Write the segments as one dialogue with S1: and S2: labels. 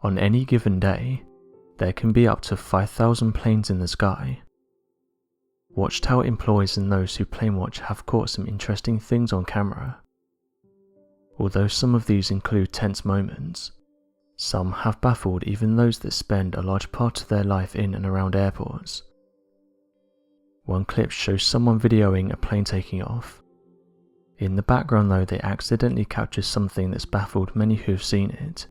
S1: On any given day, there can be up to 5,000 planes in the sky. Watchtower employees and those who plane watch have caught some interesting things on camera. Although some of these include tense moments, some have baffled even those that spend a large part of their life in and around airports. One clip shows someone videoing a plane taking off. In the background though, they accidentally capture something that's baffled many who have seen it.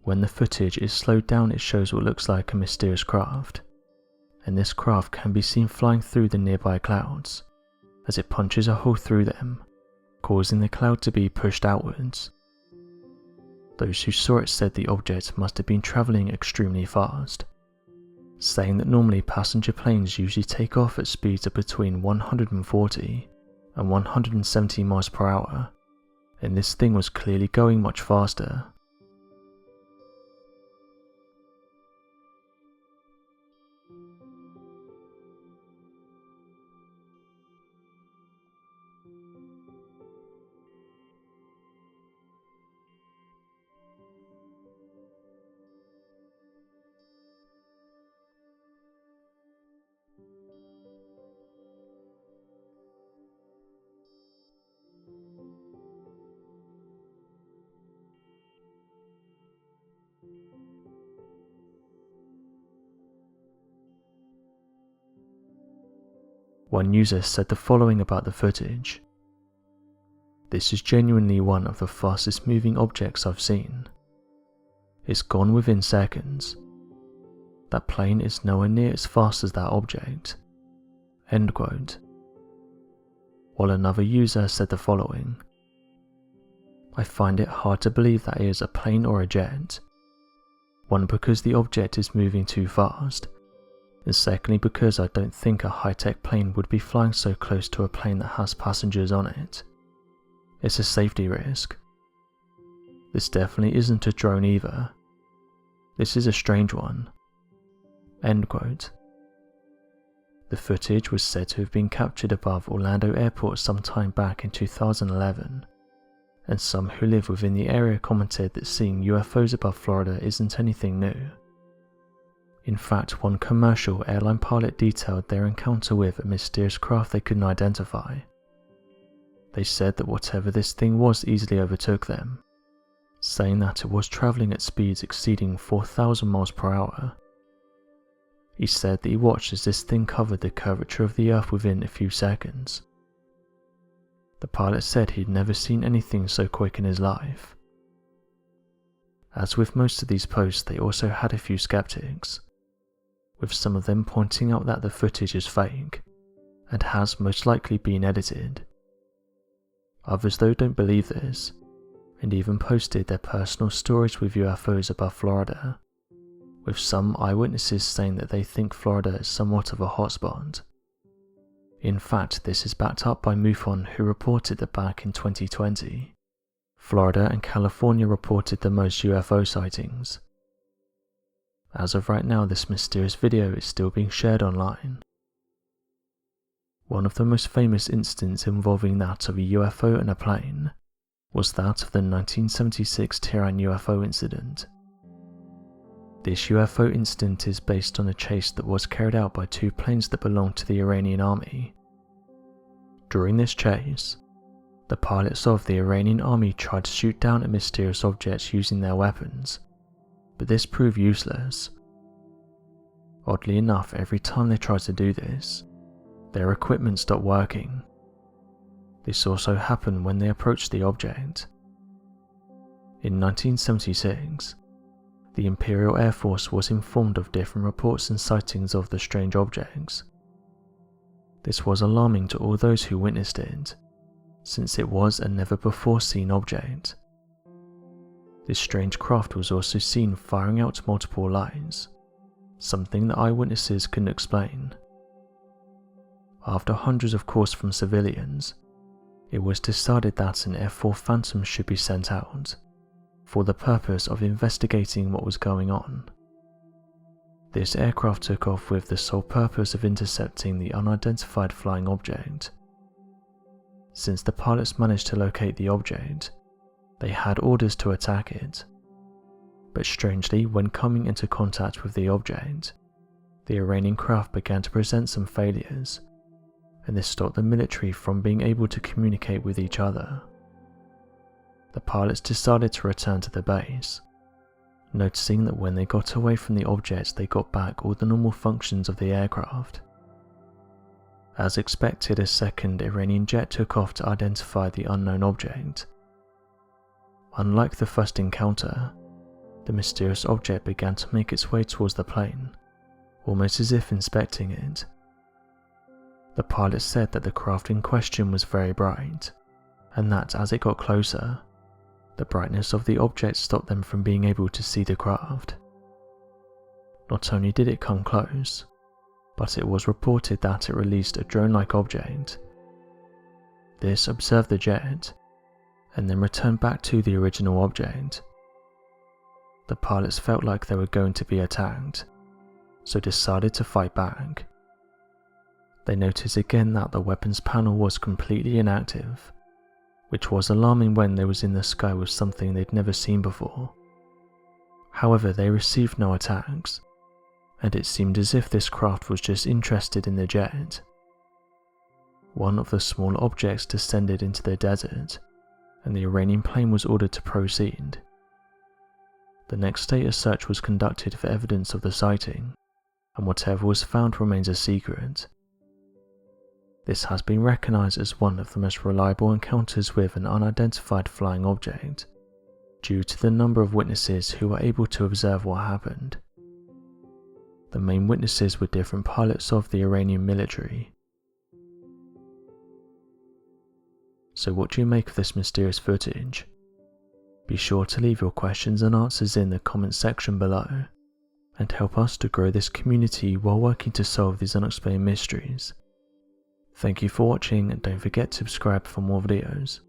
S1: When the footage is slowed down, it shows what looks like a mysterious craft, and this craft can be seen flying through the nearby clouds as it punches a hole through them, causing the cloud to be pushed outwards. Those who saw it said the object must have been travelling extremely fast, saying that normally passenger planes usually take off at speeds of between 140 and 170 miles per hour, and this thing was clearly going much faster. One user said the following about the footage: "This is genuinely one of the fastest moving objects I've seen. It's gone within seconds. That plane is nowhere near as fast as that object." End quote. While another user said the following: "I find it hard to believe that it is a plane or a jet. One, because the object is moving too fast, and secondly because I don't think a high-tech plane would be flying so close to a plane that has passengers on it. It's a safety risk. This definitely isn't a drone either. This is a strange one." End quote. The footage was said to have been captured above Orlando Airport sometime back in 2011, and some who live within the area commented that seeing UFOs above Florida isn't anything new. In fact, one commercial airline pilot detailed their encounter with a mysterious craft they couldn't identify. They said that whatever this thing was easily overtook them, saying that it was travelling at speeds exceeding 4,000 miles per hour. He said that he watched as this thing covered the curvature of the Earth within a few seconds. The pilot said he'd never seen anything so quick in his life. As with most of these posts, they also had a few skeptics, with some of them pointing out that the footage is fake and has most likely been edited. Others though don't believe this, and even posted their personal stories with UFOs above Florida, with some eyewitnesses saying that they think Florida is somewhat of a hotspot. In fact, this is backed up by MUFON, who reported that back in 2020, Florida and California reported the most UFO sightings. As of right now, this mysterious video is still being shared online. One of the most famous incidents involving that of a UFO and a plane was that of the 1976 Iran UFO incident. This UFO incident is based on a chase that was carried out by two planes that belonged to the Iranian army. During this chase, the pilots of the Iranian army tried to shoot down a mysterious object using their weapons, but this proved useless. Oddly enough, every time they tried to do this, their equipment stopped working. This also happened when they approached the object. In 1976, the Imperial Air Force was informed of different reports and sightings of the strange objects. This was alarming to all those who witnessed it, since it was a never-before-seen object. This strange craft was also seen firing out multiple lights, something that eyewitnesses couldn't explain. After hundreds of calls from civilians, it was decided that an F-4 Phantom should be sent out, for the purpose of investigating what was going on. This aircraft took off with the sole purpose of intercepting the unidentified flying object. Since the pilots managed to locate the object, they had orders to attack it. But strangely, when coming into contact with the object, the Iranian craft began to present some failures, and this stopped the military from being able to communicate with each other. The pilots decided to return to the base, noticing that when they got away from the object they got back all the normal functions of the aircraft. As expected, a second Iranian jet took off to identify the unknown object. Unlike the first encounter, the mysterious object began to make its way towards the plane, almost as if inspecting it. The pilot said that the craft in question was very bright, and that as it got closer, the brightness of the object stopped them from being able to see the craft. Not only did it come close, but it was reported that it released a drone-like object. This observed the jet, and then returned back to the original object. The pilots felt like they were going to be attacked, so decided to fight back. They noticed again that the weapons panel was completely inactive, which was alarming when they was in the sky with something they'd never seen before. However, they received no attacks, and it seemed as if this craft was just interested in the jet. One of the small objects descended into the desert, and the Iranian plane was ordered to proceed. The next day a search was conducted for evidence of the sighting, and whatever was found remains a secret. This has been recognized as one of the most reliable encounters with an unidentified flying object, due to the number of witnesses who were able to observe what happened. The main witnesses were different pilots of the Iranian military. So what do you make of this mysterious footage? Be sure to leave your questions and answers in the comments section below, and help us to grow this community while working to solve these unexplained mysteries. Thank you for watching, and don't forget to subscribe for more videos.